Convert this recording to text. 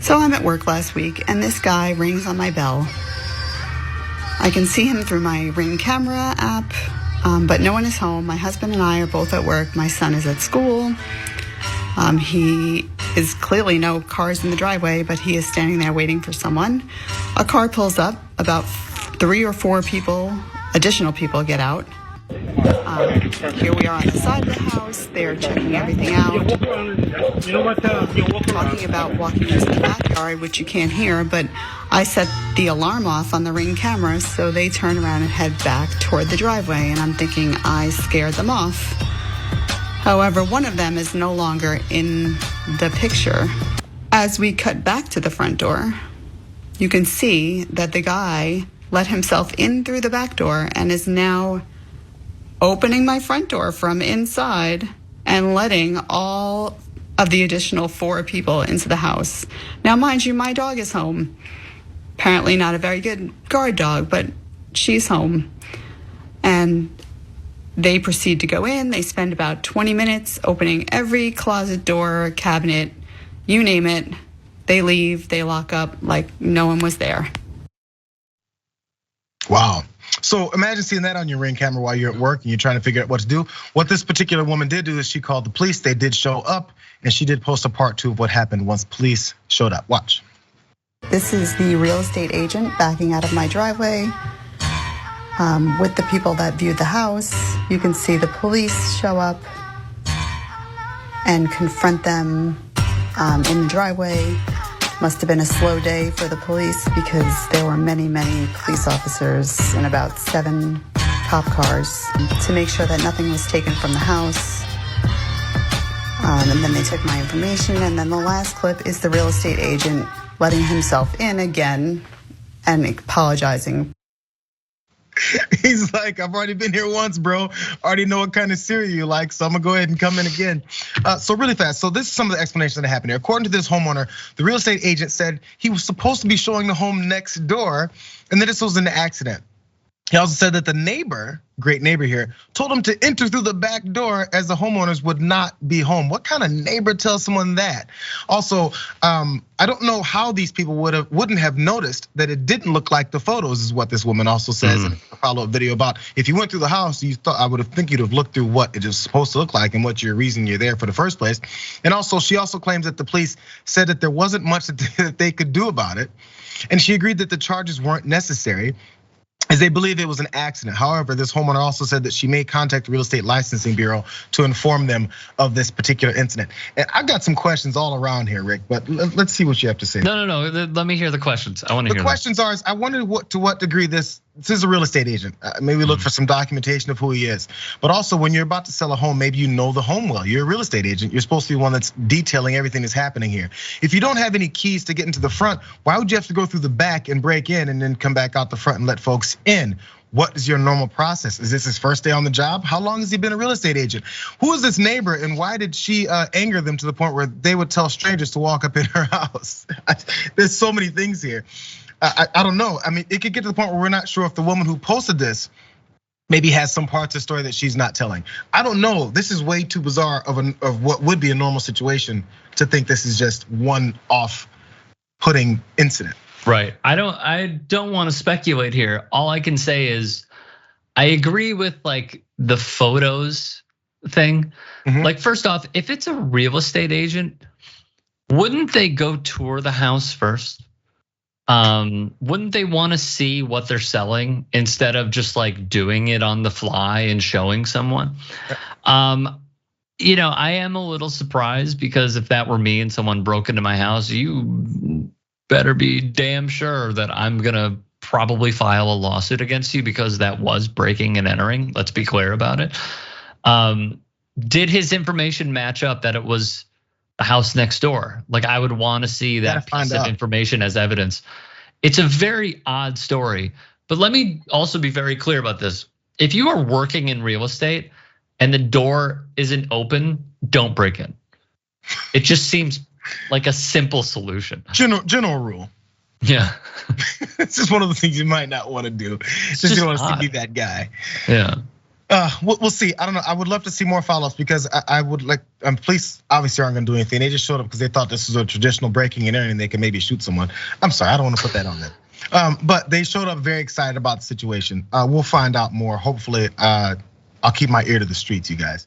So I'm at work last week, and this guy rings on my bell. I can see him through my Ring camera app, but no one is home. My husband and I are both at work. My son is at school. He is clearly no cars in the driveway, but he is standing there waiting for someone. A car pulls up. About 3 or 4 additional people get out. Here we are on the side of the house. They're checking everything out. Talking about walking into the backyard, which you can't hear, but I set the alarm off on the Ring camera, so they turn around and head back toward the driveway, and I'm thinking I scared them off. However, one of them is no longer in the picture. As we cut back to the front door, you can see that the guy let himself in through the back door and is now opening my front door from inside and letting all of the additional 4 people into the house. Now, mind you, my dog is home. Apparently not a very good guard dog, but she's home. And they proceed to go in. They spend about 20 minutes opening every closet door, cabinet, you name it. They leave, they lock up like no one was there. Wow. So imagine seeing that on your Ring camera while you're at work and you're trying to figure out what to do. What this particular woman did do is she called the police. They did show up, and she did post a part 2 of what happened once police showed up. Watch. This is the real estate agent backing out of my driveway with the people that viewed the house. You can see the police show up and confront them in the driveway. Must have been a slow day for the police because there were many, many police officers and about 7 cop cars to make sure that nothing was taken from the house. And then they took my information. And then the last clip is the real estate agent letting himself in again and apologizing. He's like, I've already been here once, bro. I already know what kind of cereal you like, so I'm gonna go ahead and come in again. So really fast, so this is some of the explanation that happened here. According to this homeowner, the real estate agent said he was supposed to be showing the home next door, and then this was an accident. He also said that the neighbor, great neighbor here, told him to enter through the back door as the homeowners would not be home. What kind of neighbor tells someone that? Also, I don't know how these people wouldn't have noticed that it didn't look like the photos, is what this woman also says in a follow-up video about. If you went through the house, you thought you'd have looked through what it is supposed to look like and what your reason you're there for the first place. And also, she also claims that the police said that there wasn't much that they could do about it, and she agreed that the charges weren't necessary, as they believe it was an accident. However, this homeowner also said that she may contact the Real Estate Licensing Bureau to inform them of this particular incident. And I've got some questions all around here, Rick, but let's see what you have to say. No. Let me hear the questions. I want to hear the questions are, I wonder to what degree this is a real estate agent. Maybe look for some documentation of who he is. But also, when you're about to sell a home, maybe you know the home well. You're a real estate agent. You're supposed to be one that's detailing everything that's happening here. If you don't have any keys to get into the front, why would you have to go through the back and break in and then come back out the front and let folks in? What is your normal process? Is this his first day on the job? How long has he been a real estate agent? Who is this neighbor, and why did she anger them to the point where they would tell strangers to walk up in her house? There's so many things here. I don't know. I mean, it could get to the point where we're not sure if the woman who posted this maybe has some parts of the story that she's not telling. I don't know. This is way too bizarre of what would be a normal situation to think this is just one off-putting incident. Right. I don't want to speculate here. All I can say is I agree with like the photos thing. Like, first off, if it's a real estate agent, wouldn't they go tour the house first? Wouldn't they want to see what they're selling instead of just like doing it on the fly and showing someone? I am a little surprised, because if that were me and someone broke into my house, you better be damn sure that I'm gonna probably file a lawsuit against you, because that was breaking and entering. Let's be clear about it. Did his information match up that it was the house next door? Like, I would want to see that piece of information as evidence. It's a very odd story, but let me also be very clear about this. If you are working in real estate and the door isn't open, don't break in. It just seems like a simple solution. General rule. Yeah. It's just one of the things you might not want to do. Just you don't want to be that guy. Yeah. We'll see. I don't know. I would love to see more follow-ups because I would like. Police obviously aren't going to do anything. They just showed up because they thought this was a traditional breaking and entering. They could maybe shoot someone. I'm sorry, I don't want to put that on them. But they showed up very excited about the situation. We'll find out more. Hopefully, I'll keep my ear to the streets, you guys.